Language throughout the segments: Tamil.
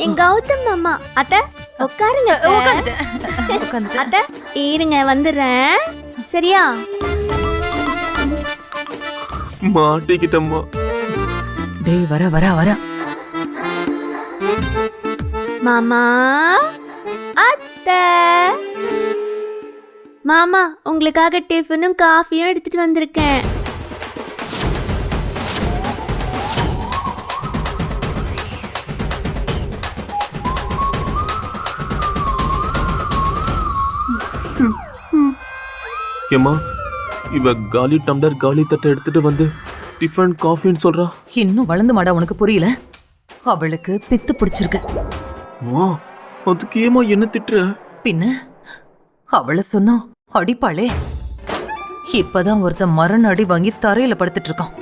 என் கௌதம் மாமா. அத்தை உட்காருங்க. அத்தை இருங்க வந்துடுறேன். சரியா? மாட்டிக்கிட்டம்மா. டேய் வர வர வர. மாமா அத்தை. மாமா உங்களுக்காக டிஃபனும் காஃபியும் எடுத்துட்டு வந்திருக்கேன். ஏம்மா இவ காலி டம்ளர் காலி தட்டை எடுத்துட்டு வந்து டிஃபன் காஃபின்னு சொல்றா. இன்னும் வளர்ந்து மாடா உனக்கு புரியல? அவளுக்கு பித்து பிடிச்சிருக்கு. அதுக்கு ஏமா என்ன திட்டுற? பின்ன அவளை சொன்னோம் அடிப்பாளே. இப்பதான் ஒருத்தன் மரண அடி வாங்கி தரையில படுத்துட்டு இருக்கான்.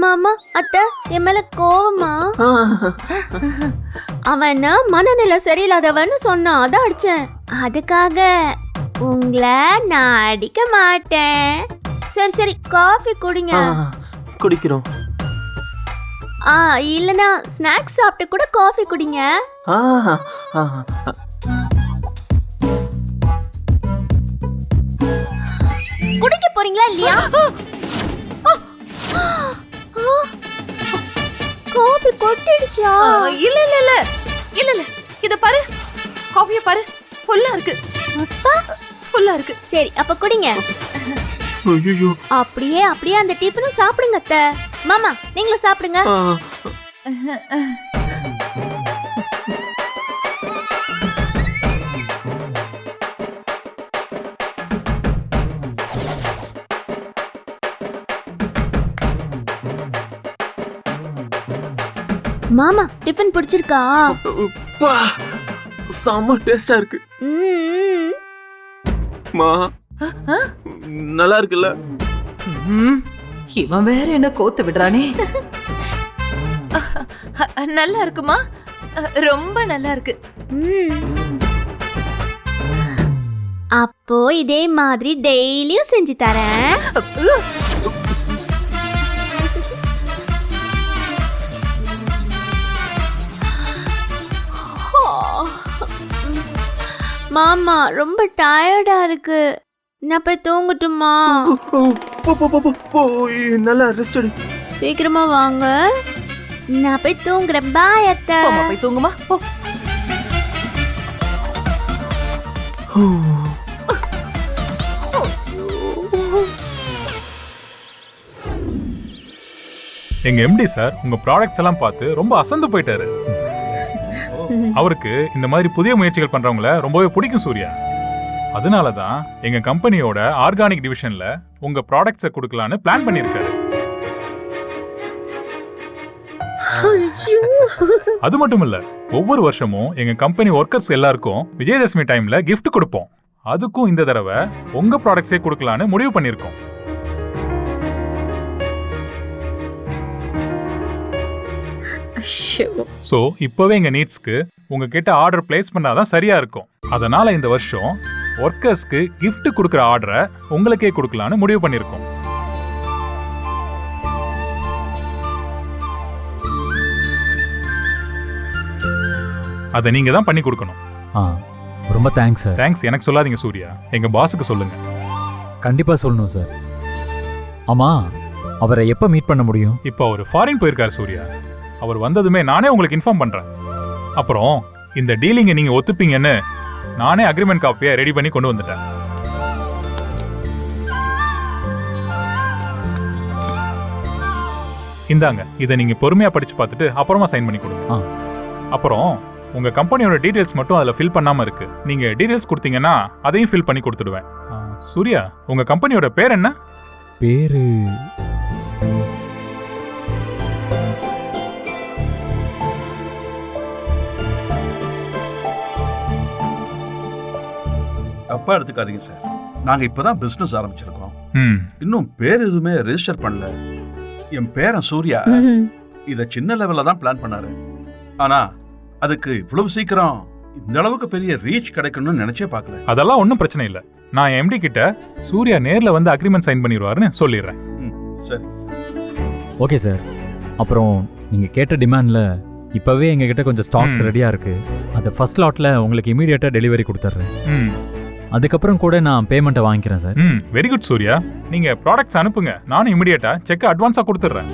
மாமா அத்தை என் மேல கோவமா? அவன் மனநிலை சரியில்லாதவன்னு சொன்னான், அதான் அடிச்சேன். அதுக்காக உங்களை நான் அடிக்க மாட்டேன். சரி சரி காஃபி குடிங்க. குடிக்கிறோம். இல்லனா ஸ்நாக்ஸ் சாப்பிட்டு கூட காஃபி குடிங்க. குடிக்க போறீங்களா இல்லையா? காஃபி கொட்டிடுச்சா? இல்ல இல்ல இல்ல இல்ல இல்ல இத பாரு, காஃபிய பாரு, ஃபுல்லா இருக்கு. ஃபுல்லா இருக்கு. சரி அப்ப குடிங்க. ஐயோ அப்படியே அப்படியே அந்த டிஃபனும் சாப்பிடுங்க அத்தை. மாமா நீங்களும் சாப்பிடுங்க. மாமா டிஃபன் பிடிச்சிருக்கா? செம்ம டேஸ்டா இருக்கு. மா நல்லா இருக்குல்ல? இவன் வேற என்ன கோத்து விடுறானே. நல்லா இருக்குமா? ரொம்ப நல்லா இருக்கு. அப்போ இதே மாதிரி டெய்லியும் செஞ்சு தரேன். மாமா ரொம்ப டயர்டா இருக்கு, நான் போய் தூங்கட்டுமா? நல்லா ரெஸ்ட் எடு. சீக்கிரமா வாங்க, நான் போய் தூங்குறேன். பாய் அத்தை. போய் தூங்குமா போ. எங்க எம்டி சார் உங்க ப்ராடக்ட்ஸ் எல்லாம் பார்த்து ரொம்ப அசந்து போயிட்டாரு. அவருக்கு இந்த மாதிரி புதிய முயற்சிகள் பண்றவங்கள ரொம்பவே பிடிக்கும் சூர்யா. அதனாலதான் எங்க கம்பெனியோட ஆர்கானிக் டிவிஷன்ல உங்க ப்ராடக்ட்ஸை கொடுக்கலான்னு பிளான் பண்ணிருக்காரு. அது மட்டும் இல்ல, ஒவ்வொரு வருஷமும் எங்க கம்பெனி ஒர்க்கர்ஸ் எல்லாருக்கும் விஜயதசமி டைம்ல கிஃப்ட் கொடுப்போம். அதுக்கும் இந்த தடவை உங்க ப்ராடக்ட்ஸே கொடுக்கலான்னு முடிவு பண்ணிருக்கோம். சோ இப்பவே எங்க நீட்ஸ்க்கு உங்ககிட்ட ஆர்டர் பிளேஸ் பண்ணாதான் சரியா இருக்கும். அதனால இந்த வருஷம் ஒர்க்கர்ஸ்க்கு கிஃப்ட் கொடுக்கற ஆர்டரை உங்களுக்கே கொடுக்கலான்னு முடிவு பண்ணிருக்கோம். அதை நீங்க தான் பண்ணி கொடுக்கணும். ரொம்ப தேங்க்ஸ் சார். தேங்க்ஸ் எனக்கு சொல்லாதீங்க சூர்யா, எங்க பாஸுக்கு சொல்லுங்க. கண்டிப்பா சொல்லணும் சார். ஆமா, அவரை எப்ப மீட் பண்ண முடியும்? இப்போ அவர் ஃபாரின் போயிருக்காரு சூர்யா. அவர் வந்ததுமே நானே உங்களுக்கு இன்ஃபார்ம் பண்றேன். அப்புறம் இந்த டீலிங்கை நீங்க ஒத்துப்பீங்கன்னு நானே அக்ரிமெண்ட் காப்பியை ரெடி பண்ணி கொண்டு வந்துட்டேன். இந்தாங்க, இதை நீங்க பொறுமையா படிச்சு பார்த்துட்டு அப்புறமா சைன் பண்ணி கொடுங்க. அப்புறம் உங்க கம்பெனியோட டீடைல்ஸ் மட்டும் அதுல ஃபில் பண்ணாம இருக்கு. நீங்க டீடைல்ஸ் கொடுத்தீங்கன்னா அதையும் ஃபில் பண்ணி கொடுத்துடுவேன். சூர்யா, உங்க கம்பெனியோட பேர் என்ன? பேரு தப்பா எடுத்துக்காதீங்க சார். நாங்க இப்பதான் பிசினஸ் ஆரம்பிச்சிருக்கோம். இன்னும் பேர் எதுவுமே ரெஜிஸ்டர் பண்ணல. என் பேரன் சூர்யா இத சின்ன லெவல்ல தான் பிளான் பண்ணாரு. ஆனா அதுக்கு இவ்வளவு சீக்கிரம் இந்த அளவுக்கு பெரிய ரீச் கிடைக்கணும்னு நினைச்சே பார்க்கல. அதெல்லாம் ஒன்றும் பிரச்சனை இல்லை. நான் எம்டி கிட்ட சூர்யா நேர்ல வந்து அக்ரிமெண்ட் சைன் பண்ணிடுவாருன்னு சொல்லிடுறேன். சரி ஓகே சார். அப்புறம் நீங்கள் கேட்ட டிமாண்டில் இப்போவே எங்ககிட்ட கொஞ்சம் ஸ்டாக்ஸ் ம். ரெடியாக இருக்குது. அதை ஃபர்ஸ்ட் லாட்டில் உங்களுக்கு இமீடியட்டாக டெலிவரி கொடுத்துட்றேன். ம் அதுக்கப்புறம் கூட நான் பேமெண்ட்டை வாங்கிக்கிறேன் சார். ம் வெரி குட் சூர்யா. நீங்கள் ப்ராடக்ட்ஸ் அனுப்புங்க, நானும் இமிடியேட்டாக செக்கை அட்வான்ஸாக கொடுத்துட்றேன்.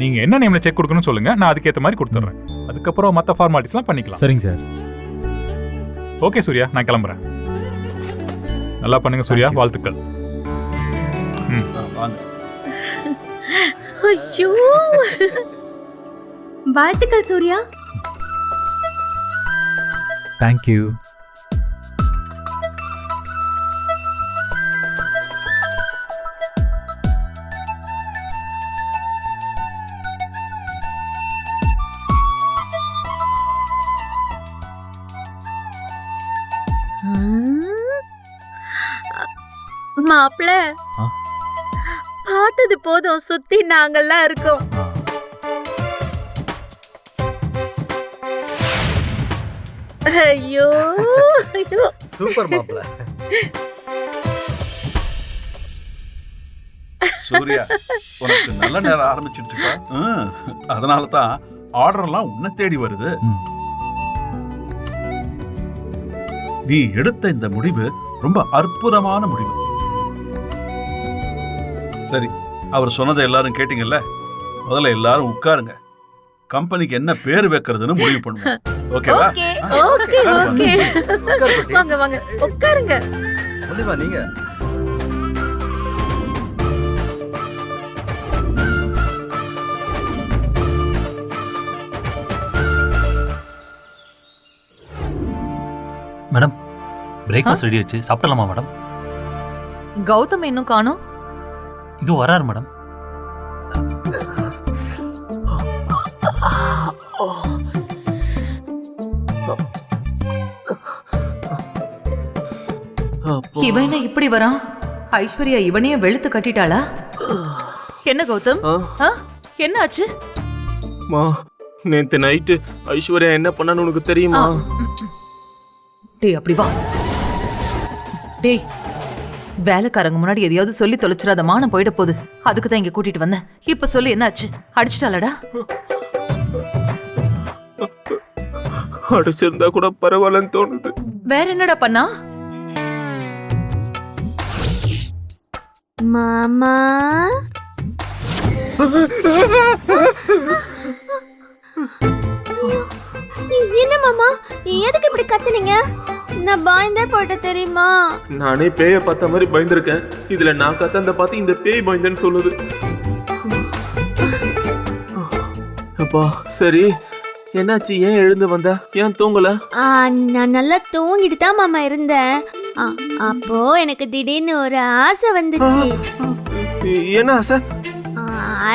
நீங்கள் என்ன நேமில் செக் கொடுக்கணும்னு சொல்லுங்கள், நான் அதுக்கேற்ற மாதிரி கொடுத்துட்றேன். அதுக்கப்புறம் மற்ற ஃபார்மாலிட்டிஸ்லாம் பண்ணிக்கலாம். சரிங்க சார். ஓகே சூர்யா, நான் கிளம்புறேன். நல்லா பண்ணுங்க சூர்யா, வாழ்த்துக்கள். வாங்க. ஐயோ வாழ்த்துக்கள் சூர்யா. தேங்க்யூ. மாப்பிள ஆ? பார்த்தது போதும், சுத்தி நாங்கெல்லாம் இருக்கோம். ஐயோ ஐயோ சூப்பர் மாப்ள. சூர்யா, உனக்கு நல்ல நேரம் ஆரம்பிச்சிடுச்சுப்பா. அதனால தான் ஆர்டர்லாம் உன்னை தேடி வருது. ம். நீ எடுத்த இந்த முடிவு ரொம்ப அற்புதமான முடிவு. சரி, அவர் சொன்னதை எல்லாரும் கேட்டீங்கல்ல, முதல்ல எல்லாரும் உட்காருங்க. கம்பெனிக்கு என்ன பேர் வைக்கிறதுன்னு முடிவு பண்ணுவோம். ஓகேவா? Okay okay okay. உட்காரு குட்டி. வாங்க வாங்க உட்காருங்க. சொல்லுமா நீங்க? மேடம், பிரேக்ஃபாஸ்ட் ரெடி ஆச்சு, சாப்பிடலாமா மேடம்? கௌதம் இன்னும் காணோம். இது வராரு மேடம். இவன் என்ன இப்படி வரான்? ஐஸ்வர்யா இவனையும் வெளுத்து கட்டிட்டாளா? என்ன கௌதம்? ஆ? என்ன ஆச்சு? மா, நேத்து நைட்டு ஐஸ்வர்யா என்ன பண்ணான்னு உனக்கு தெரியுமா? டேய் அப்படி வா. டேய், வேலைக்காரங்க முன்னாடி எதையாவது சொல்லி தொலைச்சிடாத, மானம் போயிட போகுது. அதுக்கு தான் இங்க கூட்டிட்டு வந்தேன். இப்ப சொல்லு, என்ன ஆச்சு? அடிச்சிட்டாளடா? அடிச்சிருந்தா கூட பரவாயில்லன்னு தோணுது. வேற என்னடா பண்ணா? மாமா என்ன மாமா, எதுக்கு இப்படி கத்துனீங்க? நான் பயந்தே போயிட்டேன் தெரியுமா? நானே பேய பார்த்த மாதிரி பயந்துருக்கேன். இதுல நான் கத்தந்த பார்த்து இந்த பேய் பயந்தேன்னு சொல்லுது. அப்பா சரி, என்னாச்சு? ஏன் எழுந்து வந்த? ஏன் தூங்கல? நான் நல்லா தூங்கிட்டு தான் மாமா இருந்தேன். அப்போ எனக்கு திடீர்னு ஒரு ஆசை வந்துச்சு. என்ன ஆசை?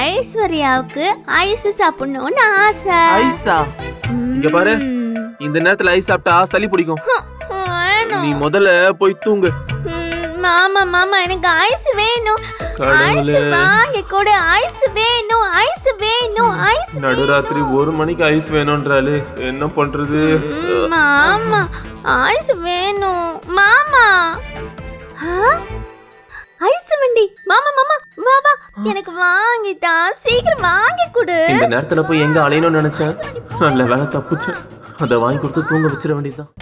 ஐஸ்வர்யாவுக்கு ஐஸ் சாப்பிடணும்னு ஆசை. ஐஸா? இங்க பாரு, இந்த நேரத்துல ஐஸ் சாப்பிட்டா சளி பிடிக்கும். நீ முதல்ல போய் தூங்கு. மாமா மாமா எனக்கு ஐஸ் வேணும். கடவுளே. ஐஸ் வாங்கி கொடு. ஐஸ் வேணும், ஐஸ் வேணும், ஐஸ். நடுராத்திரி 1 மணிக்கு ஐஸ் வேணும்ன்றாலே என்ன பண்றது? மாமா ஐஸ் வேணும் மாமா. ஐஸ் வண்டி. மாமா மாமா வா வா, எனக்கு வாங்கிட்டா, சீக்கிரம் வாங்கி கொடு. இந்த நேரத்துல போய் எங்க அலையணும்னு நினைச்சேன். நல்ல வேலை தப்புச்சேன். அதை வாங்கி கொடுத்து தூங்க வச்சிட வேண்டியதுதான்.